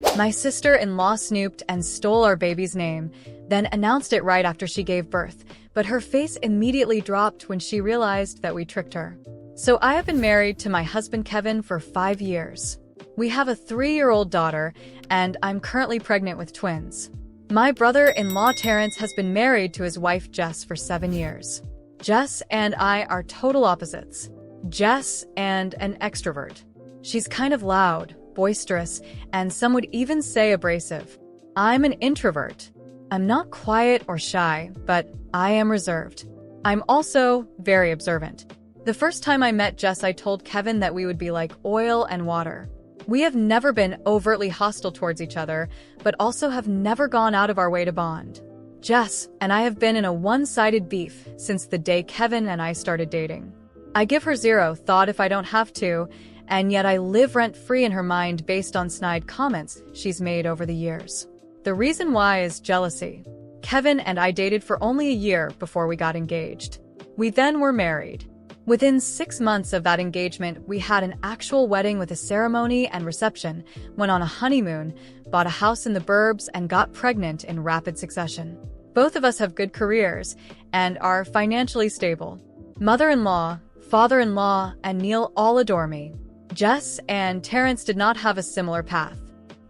My sister-in-law snooped and stole our baby's name, then announced it right after she gave birth, but her face immediately dropped when she realized that we tricked her. So I have been married to my husband Kevin for 5 years. We have a 3-year-old daughter, and I'm currently pregnant with twins. My brother-in-law Terrence has been married to his wife Jess for 7 years. Jess and I are total opposites. Jess and an extrovert. She's kind of loud, boisterous, and some would even say abrasive. I'm an introvert. I'm not quiet or shy, but I am reserved. I'm also very observant. The first time I met Jess, I told Kevin that we would be like oil and water. We have never been overtly hostile towards each other, but also have never gone out of our way to bond. Jess and I have been in a one-sided beef since the day Kevin and I started dating. I give her zero thought if I don't have to, and yet I live rent-free in her mind based on snide comments she's made over the years. The reason why is jealousy. Kevin and I dated for only a year before we got engaged. We then were married. Within 6 months of that engagement, we had an actual wedding with a ceremony and reception, went on a honeymoon, bought a house in the burbs, and got pregnant in rapid succession. Both of us have good careers and are financially stable. Mother-in-law, father-in-law, and Neil all adore me. Jess and Terrence did not have a similar path.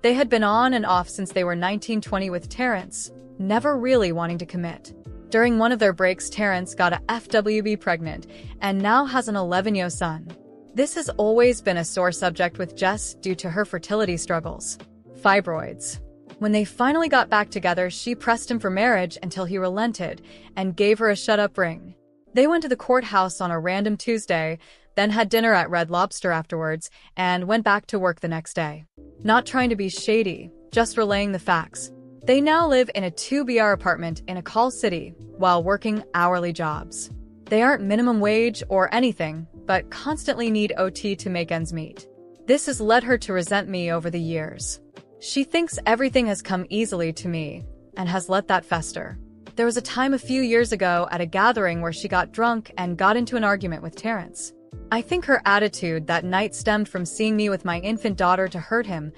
They had been on and off since they were 19-20 with Terrence, never really wanting to commit. During one of their breaks, Terrence got a FWB pregnant and now has an 11-year-old son. This has always been a sore subject with Jess due to her fertility struggles. Fibroids. When they finally got back together, she pressed him for marriage until he relented and gave her a shut-up ring. They went to the courthouse on a random Tuesday, then had dinner at Red Lobster afterwards, and went back to work the next day. Not trying to be shady, just relaying the facts. They now live in a 2-BR apartment in a call city while working hourly jobs. They aren't minimum wage or anything, but constantly need OT to make ends meet. This has led her to resent me over the years. She thinks everything has come easily to me and has let that fester. There was a time a few years ago at a gathering where she got drunk and got into an argument with Terrence. I think her attitude that night stemmed from seeing me with my infant daughter to hurt him.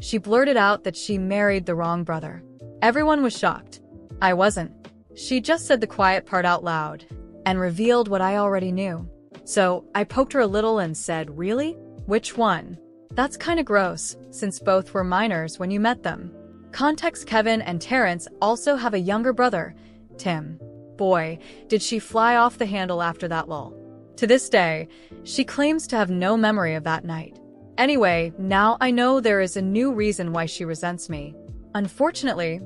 She blurted out that she married the wrong brother. Everyone was shocked. I wasn't. She just said the quiet part out loud and revealed what I already knew. So I poked her a little and said, "Really? Which one?" That's kinda gross, since both were minors when you met them. Context: Kevin and Terrence also have a younger brother, Tim. Boy, did she fly off the handle after that lull. To this day, she claims to have no memory of that night. Anyway, now I know there is a new reason why she resents me. Unfortunately,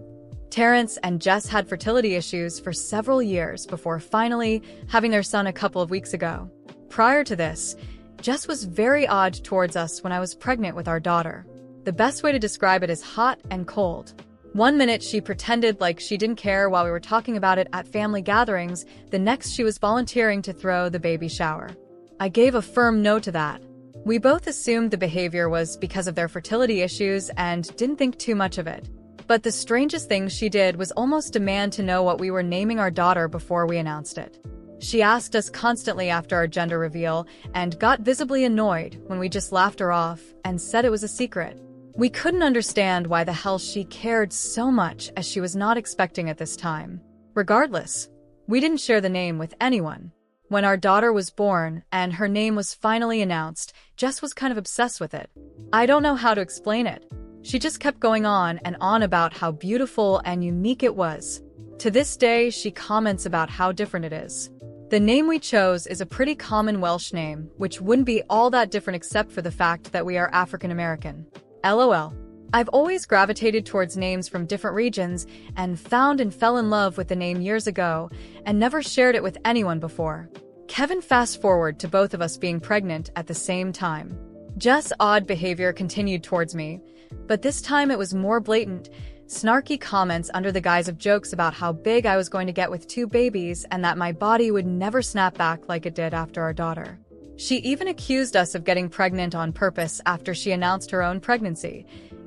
Terrence and Jess had fertility issues for several years before finally having their son a couple of weeks ago. Prior to this, Jess was very odd towards us when I was pregnant with our daughter. The best way to describe it is hot and cold. One minute she pretended like she didn't care while we were talking about it at family gatherings, the next she was volunteering to throw the baby shower. I gave a firm no to that. We both assumed the behavior was because of their fertility issues and didn't think too much of it. But the strangest thing she did was almost demand to know what we were naming our daughter before we announced it. She asked us constantly after our gender reveal and got visibly annoyed when we just laughed her off and said it was a secret. We couldn't understand why the hell she cared so much, as she was not expecting at this time. Regardless, we didn't share the name with anyone. When our daughter was born and her name was finally announced, Jess was kind of obsessed with it. I don't know how to explain it. She just kept going on and on about how beautiful and unique it was. To this day, she comments about how different it is. The name we chose is a pretty common Welsh name, which wouldn't be all that different except for the fact that we are African American. LOL. I've always gravitated towards names from different regions and found and fell in love with the name years ago and never shared it with anyone before. Kevin fast forward to both of us being pregnant at the same time. Jess' odd behavior continued towards me, but this time it was more blatant, snarky comments under the guise of jokes about how big I was going to get with 2 babies and that my body would never snap back like it did after our daughter. She even accused us of getting pregnant on purpose after she announced her own pregnancy,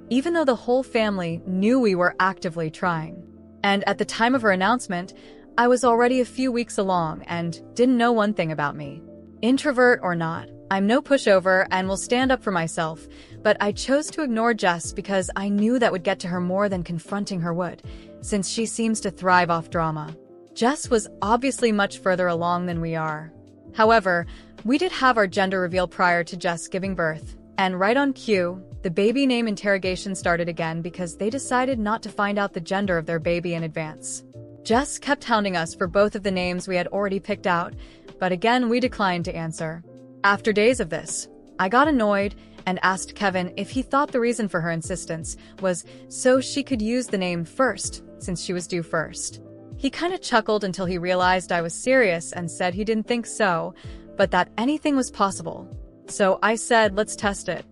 even though the whole family knew we were actively trying. And at the time of her announcement, I was already a few weeks along and didn't know one thing about me. Introvert or not, I'm no pushover and will stand up for myself, but I chose to ignore Jess because I knew that would get to her more than confronting her would, since she seems to thrive off drama. Jess was obviously much further along than we are. However, we did have our gender reveal prior to Jess giving birth, and right on cue, the baby name interrogation started again because they decided not to find out the gender of their baby in advance. Jess kept hounding us for both of the names we had already picked out, but again we declined to answer. After days of this, I got annoyed and asked Kevin if he thought the reason for her insistence was so she could use the name first, since she was due first. He kinda chuckled until he realized I was serious and said he didn't think so, but that anything was possible. So I said, let's test it.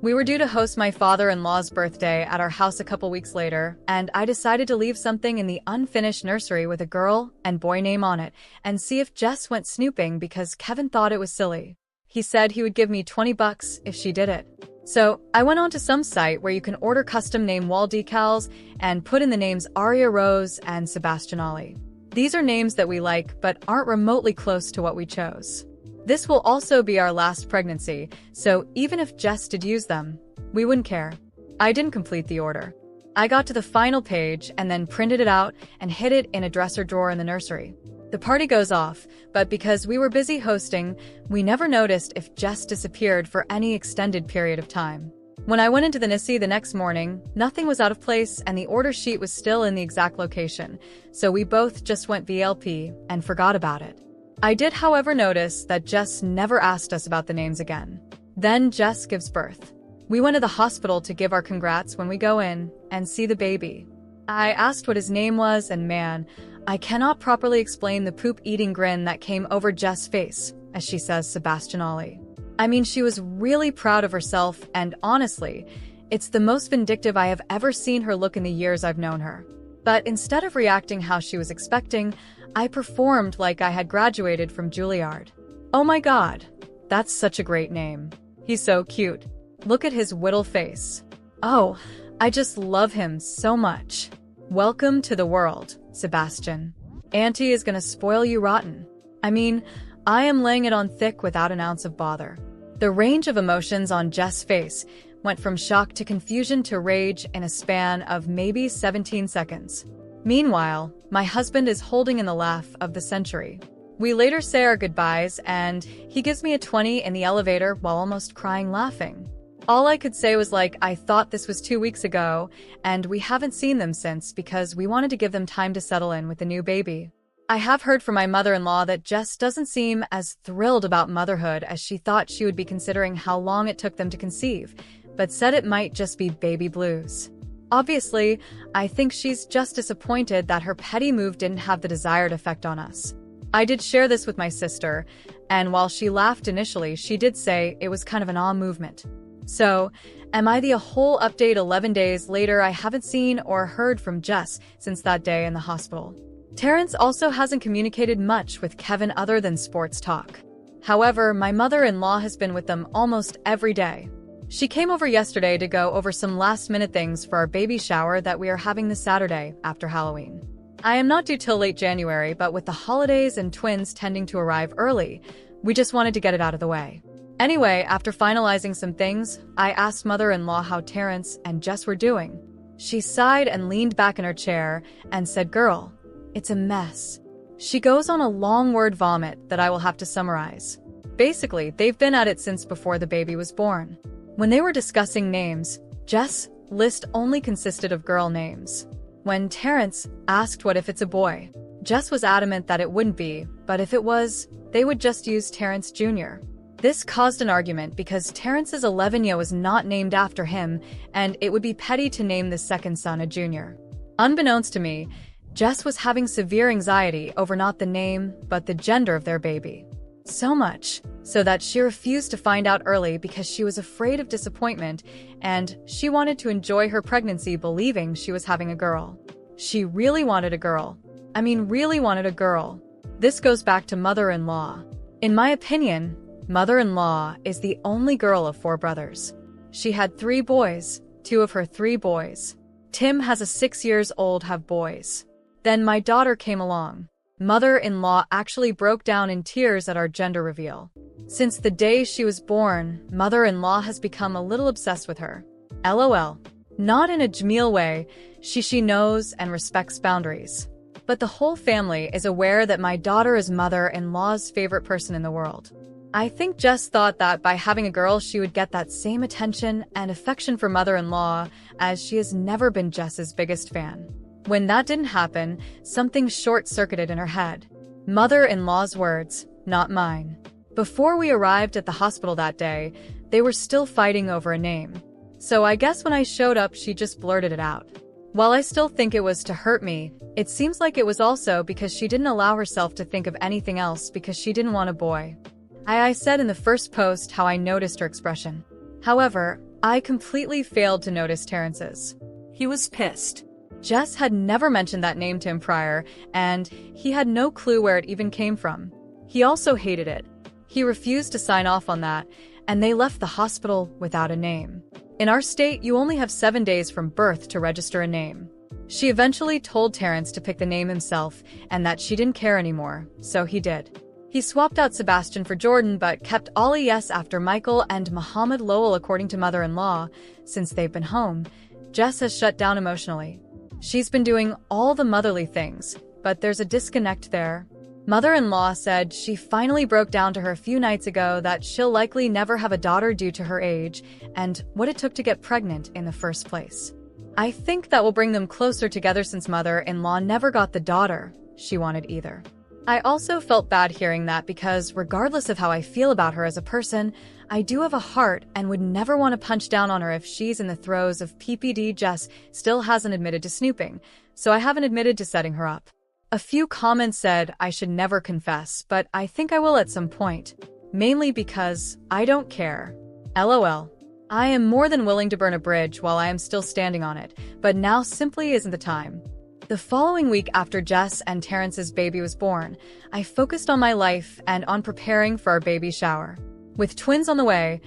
We were due to host my father-in-law's birthday at our house a couple weeks later, and I decided to leave something in the unfinished nursery with a girl and boy name on it and see if Jess went snooping because Kevin thought it was silly. He said he would give me $20 if she did it. So I went on to some site where you can order custom name wall decals and put in the names Aria Rose and Sebastian Ollie. These are names that we like but aren't remotely close to what we chose. This will also be our last pregnancy, so even if Jess did use them, we wouldn't care. I didn't complete the order. I got to the final page and then printed it out and hid it in a dresser drawer in the nursery. The party goes off, but because we were busy hosting, we never noticed if Jess disappeared for any extended period of time. When I went into the Nursery the next morning, nothing was out of place and the order sheet was still in the exact location, so we both just went VLP and forgot about it. I did, however, notice that Jess never asked us about the names again. Then Jess gives birth. We went to the hospital to give our congrats when we go in and see the baby. I asked what his name was and man, I cannot properly explain the poop-eating grin that came over Jess' face as she says Sebastian Ollie. I mean, she was really proud of herself and honestly, it's the most vindictive I have ever seen her look in the years I've known her. But instead of reacting how she was expecting, I performed like I had graduated from Juilliard. Oh my god, that's such a great name. He's so cute. Look at his whittle face. Oh, I just love him so much. Welcome to the world, Sebastian. Auntie is gonna spoil you rotten. I mean, I am laying it on thick without an ounce of bother. The range of emotions on Jess' face went from shock to confusion to rage in a span of maybe 17 seconds. Meanwhile, my husband is holding in the laugh of the century. We later say our goodbyes and he gives me a 20 in the elevator while almost crying laughing. All I could say was like, I thought this was 2 weeks ago, and we haven't seen them since because we wanted to give them time to settle in with the new baby. I have heard from my mother-in-law that Jess doesn't seem as thrilled about motherhood as she thought she would be considering how long it took them to conceive, but said it might just be baby blues. Obviously, I think she's just disappointed that her petty move didn't have the desired effect on us. I did share this with my sister, and while she laughed initially, she did say it was kind of an awe movement. So, am I the whole update 11 days later I haven't seen or heard from Jess since that day in the hospital? Terrence also hasn't communicated much with Kevin other than sports talk. However, my mother-in-law has been with them almost every day. She came over yesterday to go over some last-minute things for our baby shower that we are having this Saturday after Halloween. I am not due till late January, but with the holidays and twins tending to arrive early, we just wanted to get it out of the way. Anyway, after finalizing some things, I asked mother-in-law how Terrence and Jess were doing. She sighed and leaned back in her chair and said, "Girl, it's a mess." She goes on a long word vomit that I will have to summarize. Basically, they've been at it since before the baby was born. When they were discussing names, Jess' list only consisted of girl names. When Terrence asked what if it's a boy, Jess was adamant that it wouldn't be, but if it was, they would just use Terrence Jr. This caused an argument because Terrence's 11-year was not named after him, and it would be petty to name the second son a junior. Unbeknownst to me, Jess was having severe anxiety over not the name, but the gender of their baby. So much so that she refused to find out early because she was afraid of disappointment, and she wanted to enjoy her pregnancy believing she was having a girl. She really wanted a girl. I mean, really wanted a girl. This goes back to mother-in-law. In my opinion, mother-in-law is the only girl of 4 brothers. She had 3 boys, 2 of her 3 boys. Tim has a 6 years old have boys. Then my daughter came along. Mother-in-law actually broke down in tears at our gender reveal. Since the day she was born, mother-in-law has become a little obsessed with her. LOL. Not in a Jamil way, she knows and respects boundaries. But the whole family is aware that my daughter is mother-in-law's favorite person in the world. I think Jess thought that by having a girl she would get that same attention and affection for mother-in-law, as she has never been Jess's biggest fan. When that didn't happen, something short-circuited in her head. Mother-in-law's words, not mine. Before we arrived at the hospital that day, they were still fighting over a name. So I guess when I showed up she just blurted it out. While I still think it was to hurt me, it seems like it was also because she didn't allow herself to think of anything else because she didn't want a boy. I said in the first post how I noticed her expression. However, I completely failed to notice Terrence's. He was pissed. Jess had never mentioned that name to him prior, and he had no clue where it even came from. He also hated it. He refused to sign off on that, and they left the hospital without a name. In our state, you only have 7 days from birth to register a name. She eventually told Terrence to pick the name himself, and that she didn't care anymore, so he did. He swapped out Sebastian for Jordan but kept Ollie S after Michael and Muhammad Lowell according to mother-in-law. Since they've been home, Jess has shut down emotionally. She's been doing all the motherly things, but there's a disconnect there. Mother-in-law said she finally broke down to her a few nights ago that she'll likely never have a daughter due to her age and what it took to get pregnant in the first place. I think that will bring them closer together since mother-in-law never got the daughter she wanted either. I also felt bad hearing that because regardless of how I feel about her as a person, I do have a heart and would never want to punch down on her if she's in the throes of PPD. Jess still hasn't admitted to snooping, so I haven't admitted to setting her up. A few comments said I should never confess, but I think I will at some point. Mainly because I don't care. LOL. I am more than willing to burn a bridge while I am still standing on it, but now simply isn't the time. The following week after Jess and Terrence's baby was born, I focused on my life and on preparing for our baby shower. With twins on the way,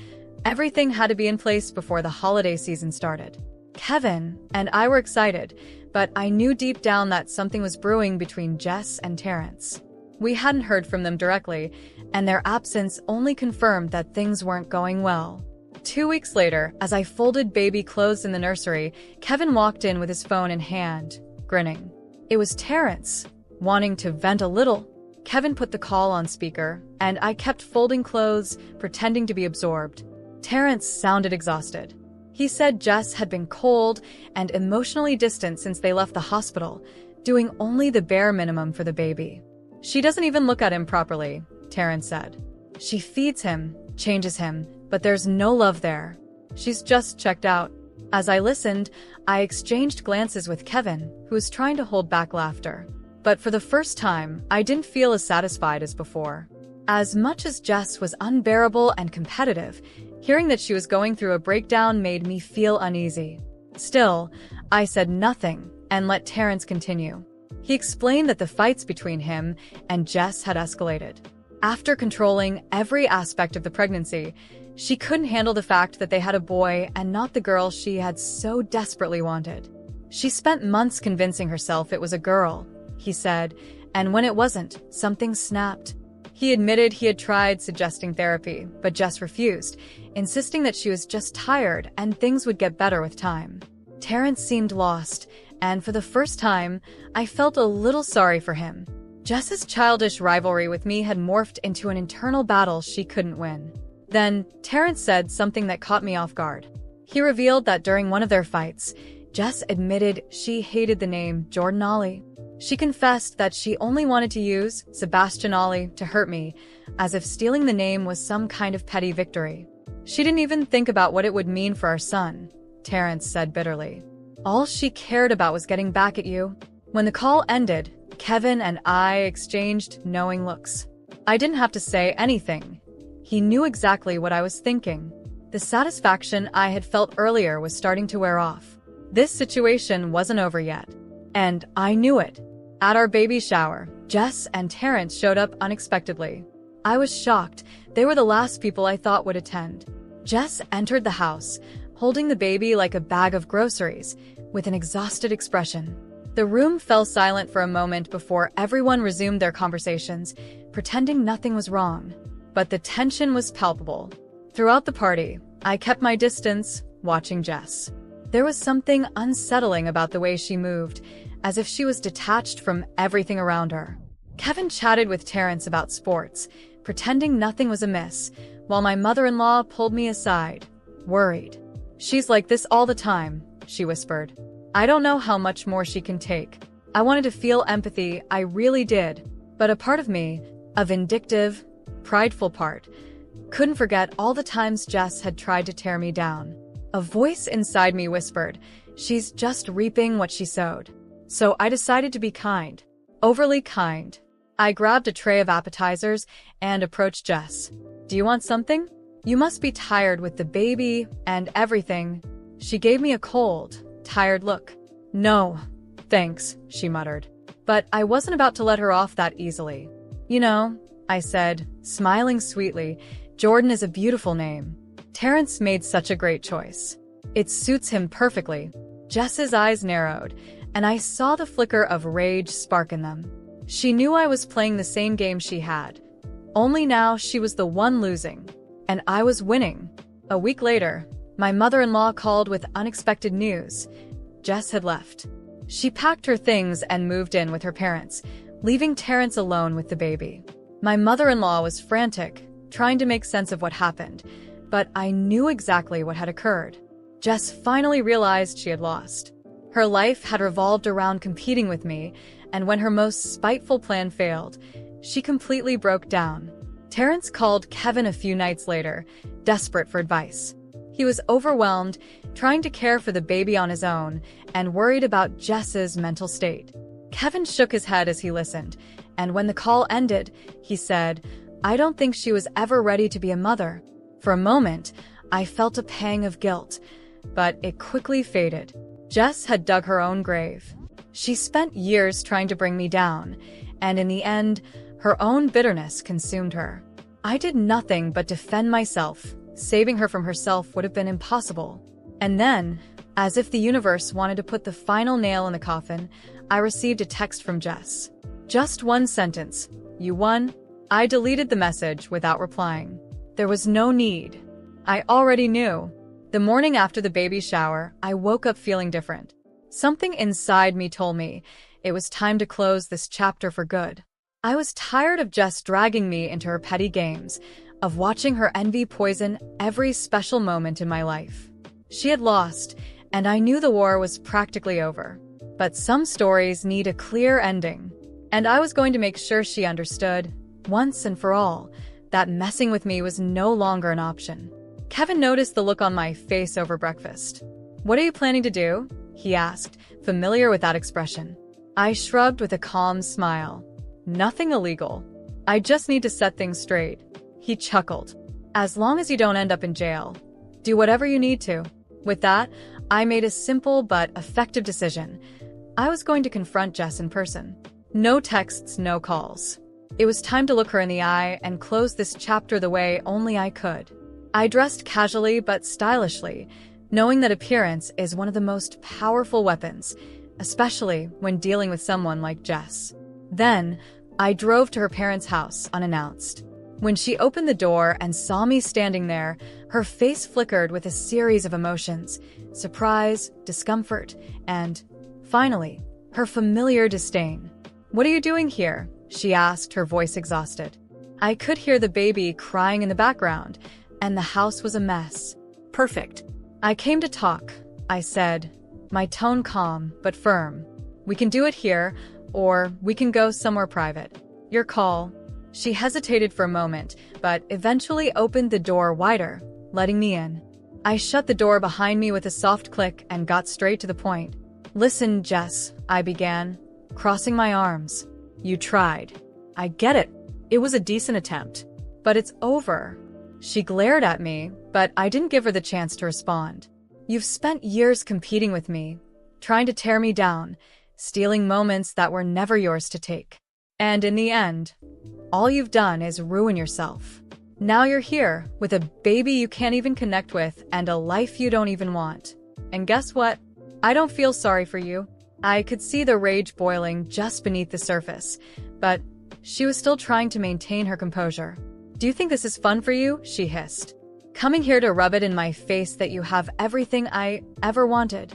everything had to be in place before the holiday season started. Kevin and I were excited, but I knew deep down that something was brewing between Jess and Terrence. We hadn't heard from them directly, and their absence only confirmed that things weren't going well. 2 weeks later, as I folded baby clothes in the nursery, Kevin walked in with his phone in hand, grinning. It was Terrence, wanting to vent a little. Kevin put the call on speaker, and I kept folding clothes, pretending to be absorbed. Terrence sounded exhausted. He said Jess had been cold and emotionally distant since they left the hospital, doing only the bare minimum for the baby. She doesn't even look at him properly, Terrence said. She feeds him, changes him, but there's no love there. She's just checked out. As I listened, I exchanged glances with Kevin, who was trying to hold back laughter. But for the first time, I didn't feel as satisfied as before. As much as Jess was unbearable and competitive, hearing that she was going through a breakdown made me feel uneasy. Still, I said nothing and let Terrence continue. He explained that the fights between him and Jess had escalated. After controlling every aspect of the pregnancy, she couldn't handle the fact that they had a boy and not the girl she had so desperately wanted. She spent months convincing herself it was a girl, he said, and when it wasn't, something snapped. He admitted he had tried suggesting therapy, but Jess refused, insisting that she was just tired and things would get better with time. Terrence seemed lost, and for the first time, I felt a little sorry for him. Jess's childish rivalry with me had morphed into an internal battle she couldn't win. Then, Terrence said something that caught me off guard. He revealed that during one of their fights, Jess admitted she hated the name Jordan Ollie. She confessed that she only wanted to use Sebastian Ollie to hurt me, as if stealing the name was some kind of petty victory. She didn't even think about what it would mean for our son, Terrence said bitterly. All she cared about was getting back at you. When the call ended, Kevin and I exchanged knowing looks. I didn't have to say anything. He knew exactly what I was thinking. The satisfaction I had felt earlier was starting to wear off. This situation wasn't over yet. And I knew it. At our baby shower, Jess and Terrence showed up unexpectedly. I was shocked. They were the last people I thought would attend. Jess entered the house, holding the baby like a bag of groceries, with an exhausted expression. The room fell silent for a moment before everyone resumed their conversations, pretending nothing was wrong. But the tension was palpable. Throughout the party, I kept my distance, watching Jess. There was something unsettling about the way she moved, as if she was detached from everything around her. Kevin chatted with Terrence about sports, pretending nothing was amiss, while my mother-in-law pulled me aside, worried. "She's like this all the time," she whispered. "I don't know how much more she can take." I wanted to feel empathy, I really did. But a part of me, a vindictive, prideful part, couldn't forget all the times Jess had tried to tear me down. A voice inside me whispered, "She's just reaping what she sowed." So I decided to be kind. Overly kind. I grabbed a tray of appetizers and approached Jess. "Do you want something? You must be tired with the baby and everything." She gave me a cold, tired look. "No, thanks," she muttered. But I wasn't about to let her off that easily. "You know," I said, smiling sweetly, "Jordan is a beautiful name. Terrence made such a great choice. It suits him perfectly." Jess's eyes narrowed, and I saw the flicker of rage spark in them. She knew I was playing the same game she had. Only now she was the one losing, and I was winning. A week later, my mother-in-law called with unexpected news. Jess had left. She packed her things and moved in with her parents, leaving Terrence alone with the baby. My mother-in-law was frantic, trying to make sense of what happened, but I knew exactly what had occurred. Jess finally realized she had lost. Her life had revolved around competing with me, and when her most spiteful plan failed, she completely broke down. Terrence called Kevin a few nights later, desperate for advice. He was overwhelmed, trying to care for the baby on his own, and worried about Jess's mental state. Kevin shook his head as he listened, and when the call ended, he said, "I don't think she was ever ready to be a mother." For a moment, I felt a pang of guilt, but it quickly faded. Jess had dug her own grave. She spent years trying to bring me down, and in the end, her own bitterness consumed her. I did nothing but defend myself. Saving her from herself would have been impossible. And then, as if the universe wanted to put the final nail in the coffin, I received a text from Jess. Just one sentence. "You won." I deleted the message without replying. There was no need. I already knew. The morning after the baby shower, I woke up feeling different. Something inside me told me it was time to close this chapter for good. I was tired of Jess dragging me into her petty games, of watching her envy poison every special moment in my life. She had lost, and I knew the war was practically over. But some stories need a clear ending, and I was going to make sure she understood, once and for all, that messing with me was no longer an option. Kevin noticed the look on my face over breakfast. "What are you planning to do?" he asked, familiar with that expression. I shrugged with a calm smile. "Nothing illegal. I just need to set things straight." He chuckled. "As long as you don't end up in jail, do whatever you need to." With that, I made a simple but effective decision. I was going to confront Jess in person. No texts, no calls. It was time to look her in the eye and close this chapter the way only I could. I dressed casually but stylishly, knowing that appearance is one of the most powerful weapons, especially when dealing with someone like Jess. Then, I drove to her parents' house unannounced. When she opened the door and saw me standing there, her face flickered with a series of emotions: surprise, discomfort, and, finally, her familiar disdain. "What are you doing here?" she asked, her voice exhausted. I could hear the baby crying in the background, and the house was a mess. "Perfect. I came to talk," I said, my tone calm but firm. "We can do it here, or we can go somewhere private. Your call." She hesitated for a moment, but eventually opened the door wider, letting me in. I shut the door behind me with a soft click and got straight to the point. "Listen, Jess," I began, crossing my arms. "You tried. I get it. It was a decent attempt. But it's over." She glared at me, but I didn't give her the chance to respond. "You've spent years competing with me, trying to tear me down, stealing moments that were never yours to take. And in the end, all you've done is ruin yourself. Now you're here, with a baby you can't even connect with and a life you don't even want. And guess what? I don't feel sorry for you. I could see the rage boiling just beneath the surface, but she was still trying to maintain her composure. "Do you think this is fun for you?" she hissed. "Coming here to rub it in my face that you have everything I ever wanted."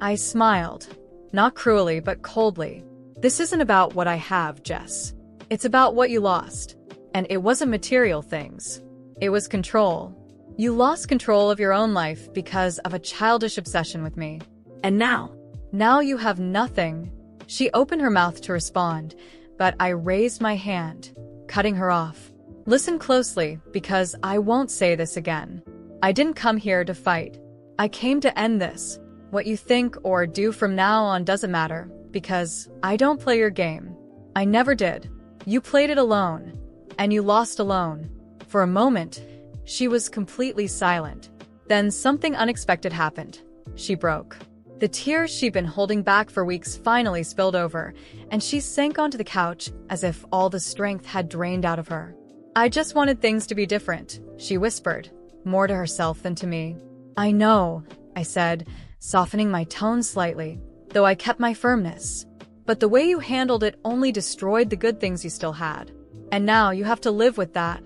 I smiled, not cruelly but coldly. "This isn't about what I have, Jess. It's about what you lost. And it wasn't material things. It was control. You lost control of your own life because of a childish obsession with me. And now you have nothing." She opened her mouth to respond, but I raised my hand, cutting her off. "Listen closely, because I won't say this again. I didn't come here to fight. I came to end this. What you think or do from now on doesn't matter, because I don't play your game. I never did. You played it alone, and you lost alone." For a moment, she was completely silent. Then something unexpected happened. She broke. The tears she'd been holding back for weeks finally spilled over, and she sank onto the couch as if all the strength had drained out of her. "I just wanted things to be different," she whispered, more to herself than to me. "I know," I said, softening my tone slightly, though I kept my firmness. "But the way you handled it only destroyed the good things you still had. And now you have to live with that."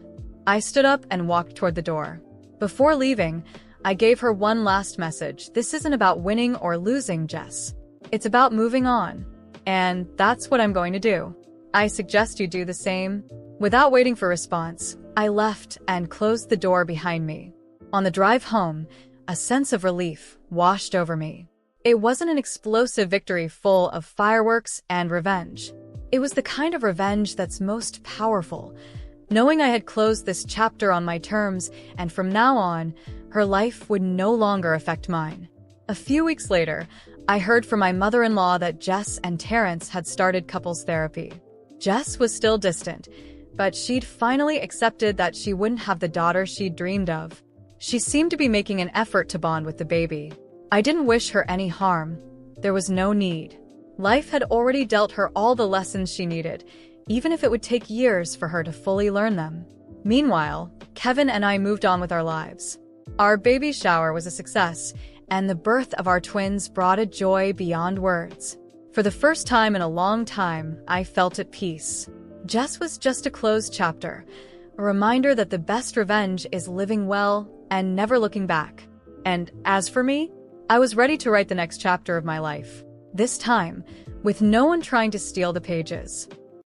I stood up and walked toward the door. Before leaving, I gave her one last message. "This isn't about winning or losing, Jess. It's about moving on. And that's what I'm going to do. I suggest you do the same." Without waiting for response, I left and closed the door behind me. On the drive home, a sense of relief washed over me. It wasn't an explosive victory full of fireworks and revenge. It was the kind of revenge that's most powerful, knowing I had closed this chapter on my terms, and from now on, her life would no longer affect mine. A few weeks later, I heard from my mother-in-law that Jess and Terrence had started couples therapy. Jess was still distant, but she'd finally accepted that she wouldn't have the daughter she'd dreamed of. She seemed to be making an effort to bond with the baby. I didn't wish her any harm. There was no need. Life had already dealt her all the lessons she needed, even if it would take years for her to fully learn them. Meanwhile, Kevin and I moved on with our lives. Our baby shower was a success, and the birth of our twins brought a joy beyond words. For the first time in a long time, I felt at peace. Jess was just a closed chapter, a reminder that the best revenge is living well and never looking back. And as for me, I was ready to write the next chapter of my life. This time, with no one trying to steal the pages.